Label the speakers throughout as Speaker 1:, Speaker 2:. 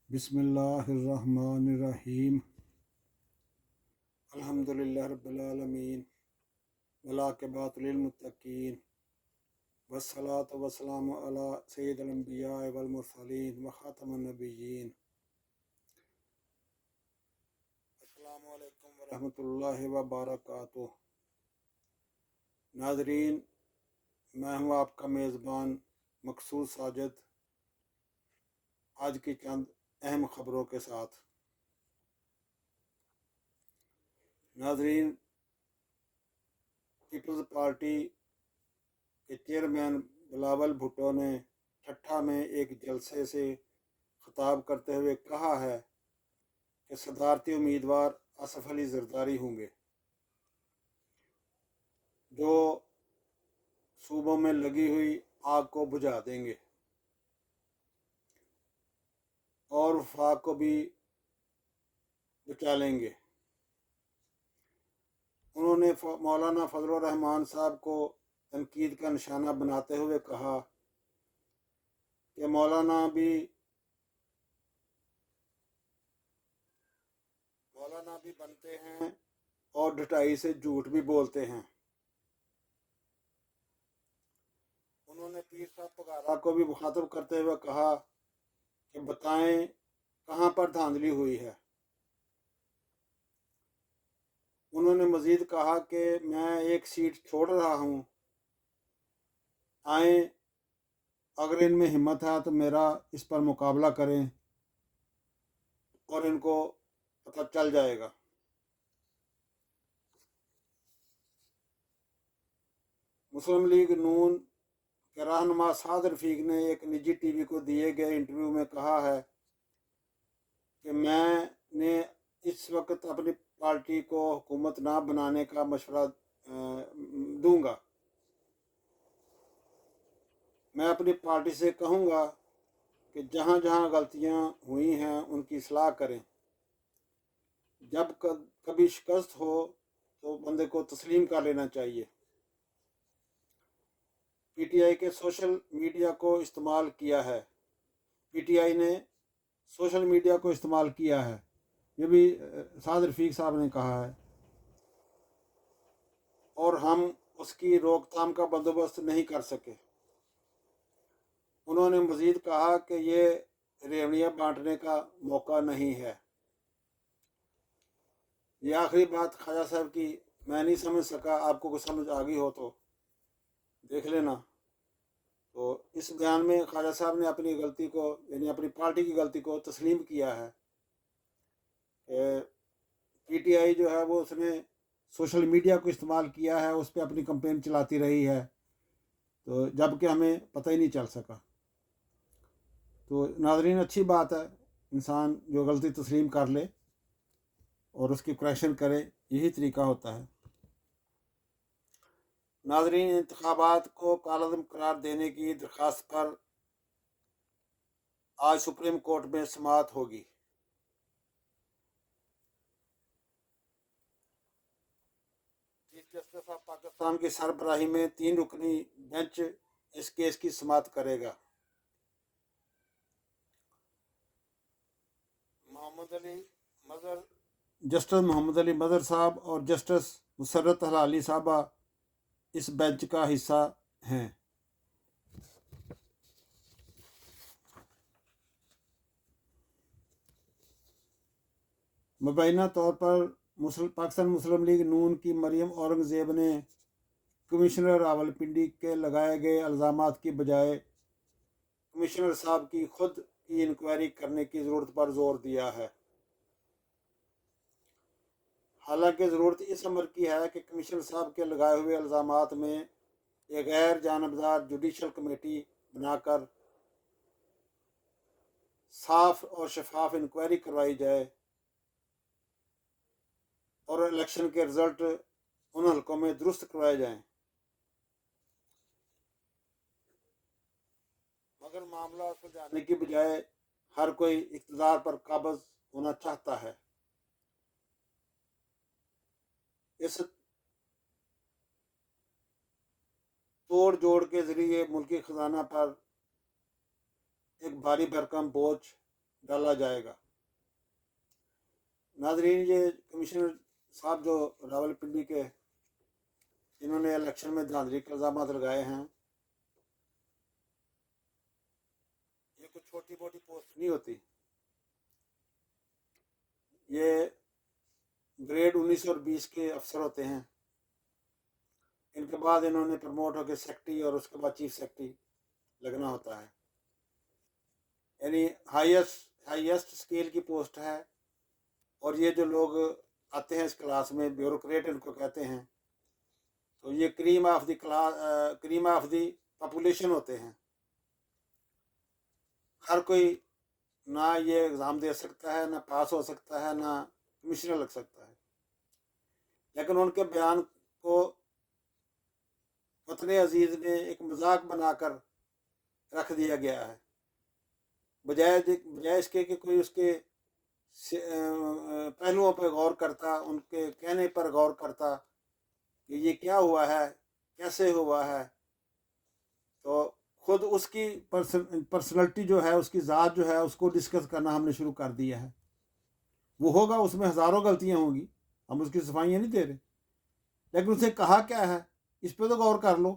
Speaker 1: बिस्मिल्लाहिर्रहमानिर्रहीम। अल्हम्दुलिल्लाह रब्बिल आलमीन वलाक़िबातु लिलमुत्तक़ीन वस्सलातु वस्सलामु अला सय्यिदिल अंबिया वल मुरसलीन व खातमुन नबिय्यीन। अस्सलामु अलैकुम व रहमतुल्लाहि व बरकातुहू। नाज़रीन, मैं हूँ आपका मेज़बान मकसूद साजिद, आज की चंद अहम खबरों के साथ। नाज़रीन, पीपल्स पार्टी के चेयरमैन बिलावल भुट्टो ने ठट्ठा में एक जलसे से खिताब करते हुए कहा है कि सदारती उम्मीदवार असफ अली जरदारी होंगे, जो सूबों में लगी हुई आग को बुझा देंगे और वफाक को भी बचा लेंगे। उन्होंने मौलाना फजलुर रहमान साहब को तनकीद का निशाना बनाते हुए कहा कि मौलाना भी बनते हैं और ढटाई से झूठ भी बोलते हैं। उन्होंने पीर साहब पगारा को भी मुखातब करते हुए कहा कि बताएं कहाँ पर धांधली हुई है। उन्होंने मजीद कहा कि मैं एक सीट छोड़ रहा हूँ, आए अगर इनमें हिम्मत है तो मेरा इस पर मुकाबला करें और इनको पता चल जाएगा। मुस्लिम लीग नून के रहनुमा साद रफीक ने एक निजी टीवी को दिए गए इंटरव्यू में कहा है कि मैंने इस वक्त अपनी पार्टी को हुकूमत ना बनाने का मशवरा दूंगा। मैं अपनी पार्टी से कहूँगा कि जहाँ जहाँ गलतियाँ हुई हैं उनकी इस्लाह करें। जब कभी शिकस्त हो तो बंदे को तस्लीम कर लेना चाहिए। पीटीआई के सोशल मीडिया को इस्तेमाल किया है, पीटीआई ने सोशल मीडिया को इस्तेमाल किया है, ये भी साद रफीक साहब ने कहा है, और हम उसकी रोकथाम का बंदोबस्त नहीं कर सके। उन्होंने मजीद कहा कि ये रेवड़ियाँ बांटने का मौका नहीं है। ये आखिरी बात ख्वाजा साहब की मैं नहीं समझ सका, आपको कुछ समझ आ गई हो तो देख लेना। तो इस बयान में ख्वाजा साहब ने अपनी गलती को, यानी अपनी पार्टी की गलती को तस्लीम किया है कि पीटीआई जो है वो उसने सोशल मीडिया को इस्तेमाल किया है, उस पर अपनी कंपेन चलाती रही है, तो जबकि हमें पता ही नहीं चल सका। तो नाज़रीन, अच्छी बात है, इंसान जो गलती तस्लीम कर ले और उसकी करेक्शन करे, यही तरीका होता है। नाज़रीन, इंतखाबात को कालअदम करार देने की दरख्वास्त पर आज सुप्रीम कोर्ट में समाअत होगी। चीफ जस्टिस ऑफ पाकिस्तान की सरबराही में 3 रुकनी बेंच इस केस की समाअत करेगा। जस्टिस मोहम्मद अली मज़हर साहब और जस्टिस मुसर्रत हलाली साहबा इस बेंच का हिस्सा हैं। मुबैना तौर पर पाकिस्तान मुस्लिम लीग नून की मरियम औरंगज़ेब ने कमिश्नर रावलपिंडी के लगाए गए इल्ज़ामात की बजाय कमिश्नर साहब की खुद की इंक्वायरी करने की ज़रूरत पर जोर दिया है। हालांकि ज़रूरत इस अमर की है कि कमिश्नर साहब के लगाए हुए इल्ज़ामात में एक गैर जानबदार जुडिशल कमेटी बनाकर साफ और शफाफ इंक्वायरी करवाई जाए और इलेक्शन के रिज़ल्ट उन हलकों में दुरुस्त करवाए जाएं। मगर मामला सुलझाने की बजाय हर कोई इक़्तिदार पर काबिज होना चाहता है। इस तोड़ जोड़ के ज़रिए मुल्की ख़जाना पर एक भारी भरकम बोझ डाला जाएगा। नाजरीन, ये कमिश्नर साहब जो रावलपिंडी के, इन्होंने इलेक्शन में धांधली के इल्ज़ाम लगाए हैं, ये कुछ छोटी मोटी पोस्ट नहीं होती। ये ग्रेड 19 और 20 के अफसर होते हैं। इनके बाद इन्होंने प्रमोट होकर सेक्रेटरी और उसके बाद चीफ सेक्रेटरी लगना होता है। यानी हाईएस्ट स्केल की पोस्ट है। और ये जो लोग आते हैं इस क्लास में, ब्यूरोक्रेट इनको कहते हैं, तो ये क्रीम ऑफ द पॉपुलेशन होते हैं। हर कोई ना ये एग्ज़ाम दे सकता है, ना पास हो सकता है, ना कमिश्नर लग सकता है। लेकिन उनके बयान को वतन अजीज़ ने एक मजाक बनाकर रख दिया गया है, बजाय इसके कि कोई उसके पहलुओं पर गौर करता, उनके कहने पर गौर करता कि ये क्या हुआ है, कैसे हुआ है। तो खुद उसकी पर्सनैलिटी जो है, उसकी ज़ात जो है, उसको डिस्कस करना हमने शुरू कर दिया है। वो होगा, उसमें हज़ारों गलतियां होंगी, हम उसकी सफाइयाँ नहीं दे रहे, लेकिन उसे कहा क्या है इस पर तो गौर कर लो।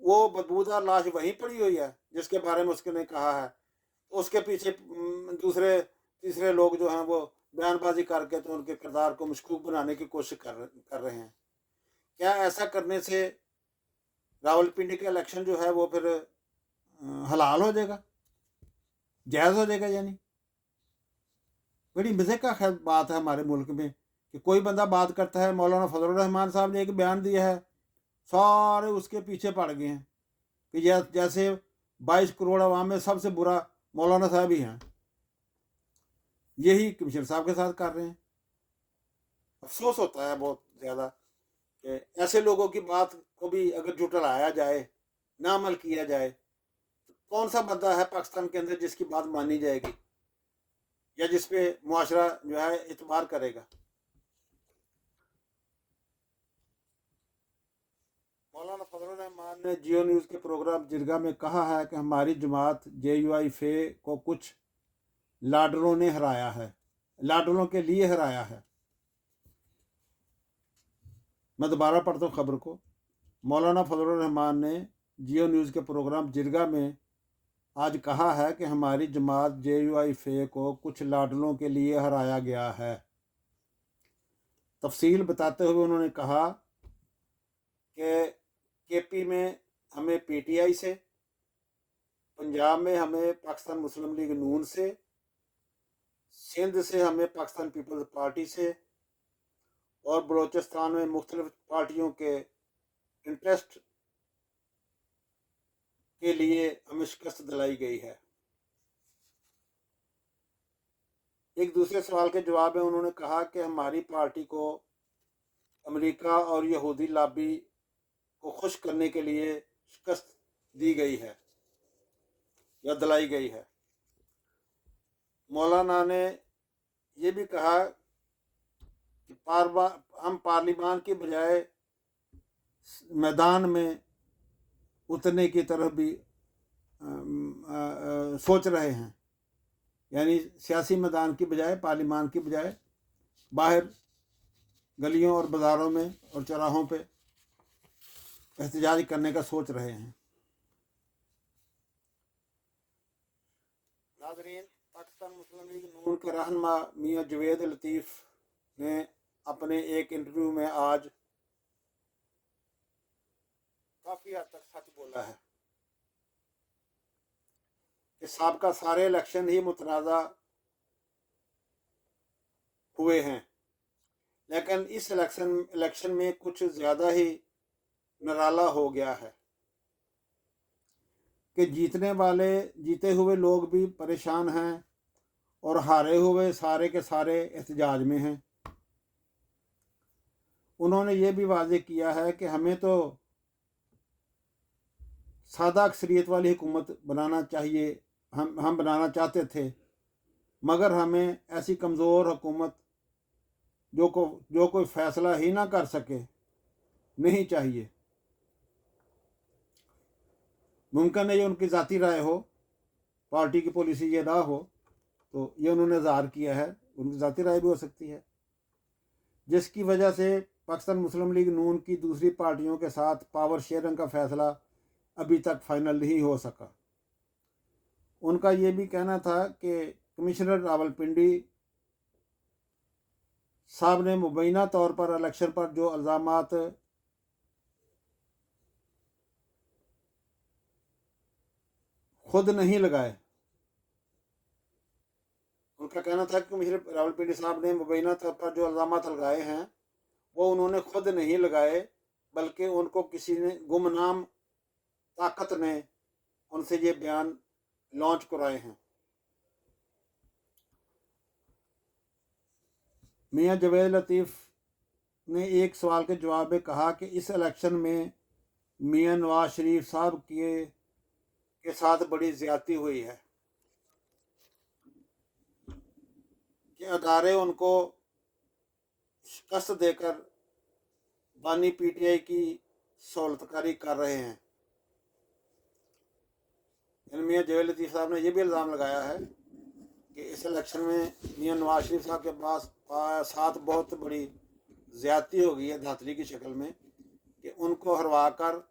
Speaker 1: वो बदबूदार लाश वहीं पड़ी हुई है जिसके बारे में उसने कहा है, उसके पीछे दूसरे तीसरे लोग जो हैं वो बयानबाजी करके तो उनके किरदार को मशकूक बनाने की कोशिश कर रहे हैं। क्या ऐसा करने से रावलपिंडी का इलेक्शन जो है वो फिर हलाल हो जाएगा, जायज़ हो जाएगा? यानी बड़ी मज़े का बात है हमारे मुल्क में कि कोई बंदा बात करता है, मौलाना फजलुर रहमान साहब ने एक बयान दिया है, सारे उसके पीछे पड़ गए हैं कि जैसे 22 करोड़ आवाम में सबसे बुरा मौलाना साहब ही हैं। यही कमिश्नर साहब के साथ कर रहे हैं। अफसोस होता है बहुत ज़्यादा कि ऐसे लोगों की बात को भी अगर झुठलाया जाए, ना अमल किया जाए, तो कौन सा बंदा है पाकिस्तान के अंदर जिसकी बात मानी जाएगी या जिस पे मुआशरा जो है इतबार करेगा। मौलाना फजलुर रहमान ने जियो न्यूज़ के प्रोग्राम जिरगा में कहा है कि हमारी जमात JUI-FA को कुछ लाडरों ने हराया है, लाडरों के लिए हराया है। मैं दोबारा पढ़ता हूँ खबर को। मौलाना फजलुर रहमान ने जियो न्यूज़ के प्रोग्राम जिरगा में आज कहा है कि हमारी जमात JUI-FA को कुछ लाडलों के लिए हराया गया है। तफसील बताते हुए उन्होंने कहा कि KP में हमें PTI से, पंजाब में हमें पाकिस्तान मुस्लिम लीग नून से, सिंध से हमें पाकिस्तान पीपल्स पार्टी से, और बलोचिस्तान में मुख्तलिफ पार्टियों के इंटरेस्ट के लिए हमें शिकस्त दिलाई गई है। एक दूसरे सवाल के जवाब में उन्होंने कहा कि हमारी पार्टी को अमेरिका और यहूदी लॉबी को खुश करने के लिए शिकस्त दी गई है या दिलाई गई है। मौलाना ने ये भी कहा कि हम पार्लिमान की बजाय मैदान में उतरने की तरफ भी सोच रहे हैं। यानी सियासी मैदान की बजाय, पार्लिमान की बजाय बाहर गलियों और बाज़ारों में और चौराहों पे एहतजाज करने का सोच रहे हैं। नाज़रीन, पाकिस्तान मुस्लिम लीग नून के रहनुमा मियां जवेद लतीफ़ ने अपने एक इंटरव्यू में आज काफ़ी हद तक सच बोला है कि साबका सारे इलेक्शन ही मुतनाज़ा हुए हैं, लेकिन इस इलेक्शन में कुछ ज़्यादा ही निराला हो गया है कि जीते हुए लोग भी परेशान हैं और हारे हुए सारे के सारे एहतजाज में हैं। उन्होंने ये भी वाज़ेह किया है कि हमें तो सादा अक्सरियत वाली हुकूमत बनाना चाहिए, हम बनाना चाहते थे, मगर हमें ऐसी कमज़ोर हुकूमत जो कोई फ़ैसला ही ना कर सके नहीं चाहिए। मुमकिन है ये उनकी ज़ाती राय हो, पार्टी की पॉलिसी ये ना हो तो ये उन्होंने ज़ाहिर किया है, उनकी ज़ाती राय भी हो सकती है, जिसकी वजह से पाकिस्तान मुस्लिम लीग नून की दूसरी पार्टियों के साथ पावर शेयरिंग का फैसला अभी तक फाइनल नहीं हो सका। उनका ये भी कहना था कि कमिश्नर रावलपिंडी साहब ने मुबैना तौर पर इलेक्शन पर जो इल्ज़ामात खुद नहीं लगाए, उनका कहना था कि कमिश्नर रावलपिंडी साहब ने मुबैना तौर पर जो इल्ज़ामात लगाए हैं वो उन्होंने खुद नहीं लगाए, बल्कि उनको किसी ने गुमनाम ताकत ने उनसे ये बयान लॉन्च कराए हैं। मियां जवेद लतीफ़ ने एक सवाल के जवाब में कहा कि इस इलेक्शन में मियां नवाज शरीफ साहब के साथ बड़ी ज़्यादती हुई है कि अदारे उनको शिकस्त देकर बानी पीटीआई की सहूलतकारी कर रहे हैं। मियां जवेद लतीफ़ साहब ने यह भी इल्ज़ाम लगाया है कि इस इलेक्शन में मियां नवाज शरीफ साहब के साथ बहुत बड़ी ज़्यादती हो गई है धातली की शक्ल में, कि उनको हरवा कर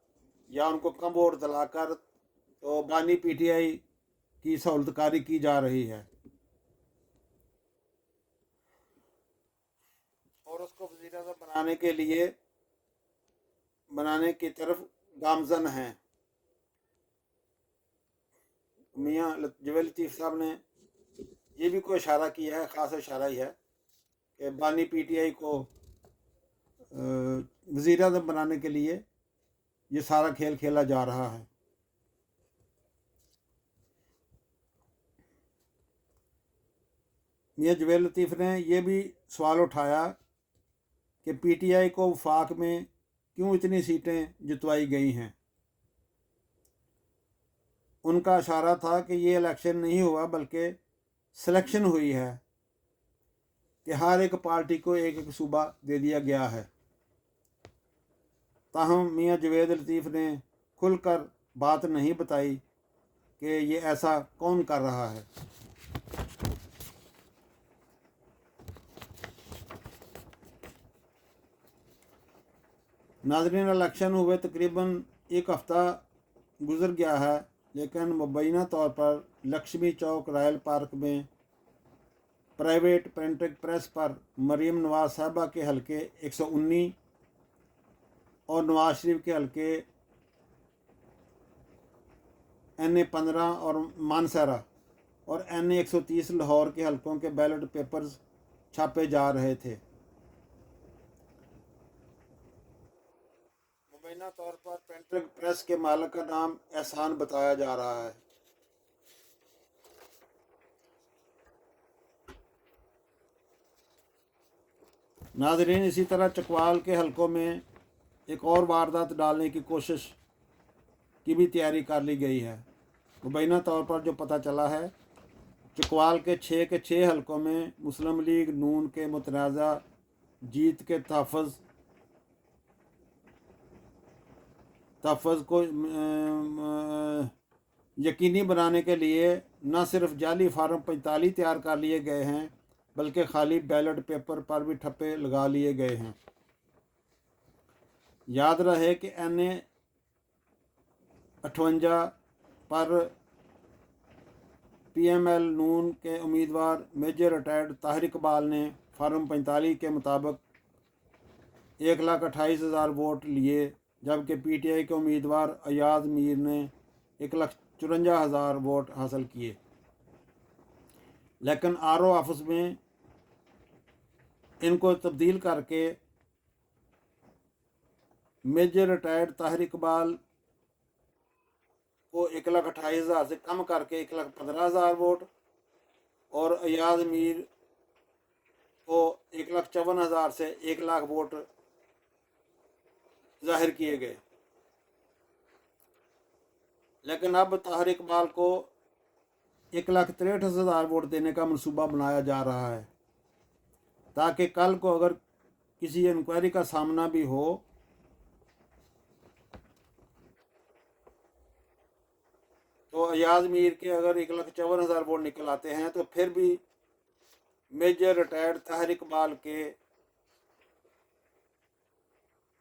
Speaker 1: या उनको कम वोट दिलाकर तो बानी पीटीआई की सहूलतकारी की जा रही है और उसको वज़ीर-ए-आज़म बनाने की तरफ गामजन हैं। मियां जवेद लतीफ़ साहब ने ये भी कोई इशारा किया है, ख़ास इशारा ही है कि बानी पीटीआई को वज़ीर-ए-आज़म बनाने के लिए ये सारा खेल खेला जा रहा है। मियां जवेद लतीफ़ ने यह भी सवाल उठाया कि पीटीआई को वफाक में क्यों इतनी सीटें जितवाई गई हैं। उनका इशारा था कि ये इलेक्शन नहीं हुआ बल्कि सिलेक्शन हुई है, कि हर एक पार्टी को एक एक सूबा दे दिया गया है। ताहम मियां जवेद लतीफ़ ने खुलकर बात नहीं बताई कि ये ऐसा कौन कर रहा है। नाज़रीन, इलेक्शन हुए तकरीबन एक हफ़्ता गुज़र गया है, लेकिन मुबैना तौर पर लक्ष्मी चौक रॉयल पार्क में प्राइवेट प्रिंटिंग प्रेस पर मरीम नवाज साहबा के हलके 119 और नवाज शरीफ के हलके NA-15 और मानसरा और NA-130 लाहौर के हलकों के बैलेट पेपर्स छापे जा रहे थे। मुबैना तौर पर प्रिंटिंग प्रेस के मालिक का नाम एहसान बताया जा रहा है। नाज़रीन, इसी तरह चकवाल के हलकों में एक और वारदात डालने की कोशिश की भी तैयारी कर ली गई है। मुबैना तौर पर जो पता चला है, चकवाल के 6 हलकों में मुस्लिम लीग नून के मुतनाज़ा जीत के तहफ़्फ़ुज़ को यकीनी बनाने के लिए न सिर्फ जाली फार्म 45 तैयार कर लिए गए हैं, बल्कि खाली बैलेट पेपर पर भी ठप्पे लगा लिए गए हैं। याद रहे कि NA-58 पर PML नून के उम्मीदवार मेजर रिटायर्ड ताहिर इकबाल ने फार्म 45 के मुताबिक 1,28,000 वोट लिए, जबकि PTI के उम्मीदवार अयाज मीर ने 1,54,000 वोट हासिल किए। लेकिन RO ऑफिस में इनको तब्दील करके मेजर रिटायर्ड ताहिर इकबाल को 1,28,000 से कम करके 1,15,000 वोट और अयाज मीर को 1,54,000 से 1,00,000 वोट जाहिर किए गए। लेकिन अब ताहिर इकबाल को 1,63,000 वोट देने का मंसूबा बनाया जा रहा है, ताकि कल को अगर किसी इंक्वायरी का सामना भी हो तो अयाज मीर के अगर 1,54,000 वोट निकल आते हैं तो फिर भी मेजर रिटायर्ड ताहिर इकबाल के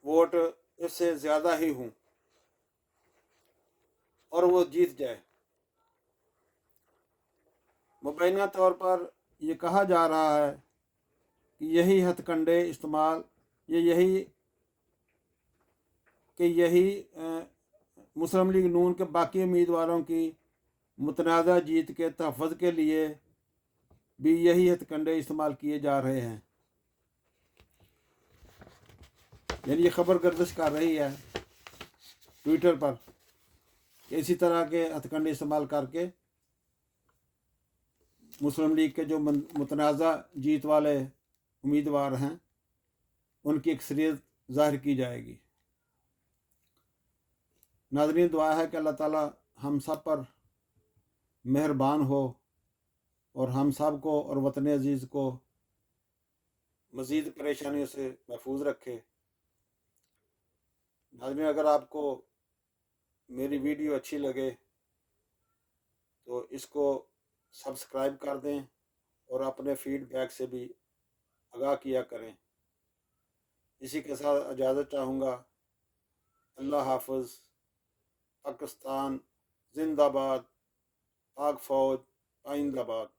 Speaker 1: वोट इससे ज़्यादा ही हों और वो जीत जाए। मुबैना तौर पर ये कहा जा रहा है कि यही हथकंडे इस्तेमाल यही मुस्लिम लीग नून के बाकी उम्मीदवारों की मुतनाज़ा जीत के तहफ़्फ़ुज़ के लिए भी यही हथकंडे इस्तेमाल किए जा रहे हैं। यानी ये खबर गर्दिश कर रही है ट्विटर पर कि इसी तरह के हथकंडे इस्तेमाल करके मुस्लिम लीग के जो मुतनाज़ा जीत वाले उम्मीदवार हैं उनकी अक्सरियत ज़ाहिर की जाएगी। नाज़रीन, दुआ है कि अल्लाह ताला हम सब पर मेहरबान हो और हम सब को और वतन अज़ीज़ को मज़ीद परेशानियों से महफूज रखे। नाज़रीन, अगर आपको मेरी वीडियो अच्छी लगे तो इसको सब्सक्राइब कर दें और अपने फीडबैक से भी आगाह किया करें। इसी के साथ इजाज़त चाहूँगा। अल्लाह हाफ़िज़। पाकिस्तान जिंदाबाद। पाक फ़ौज आइंदाबाद।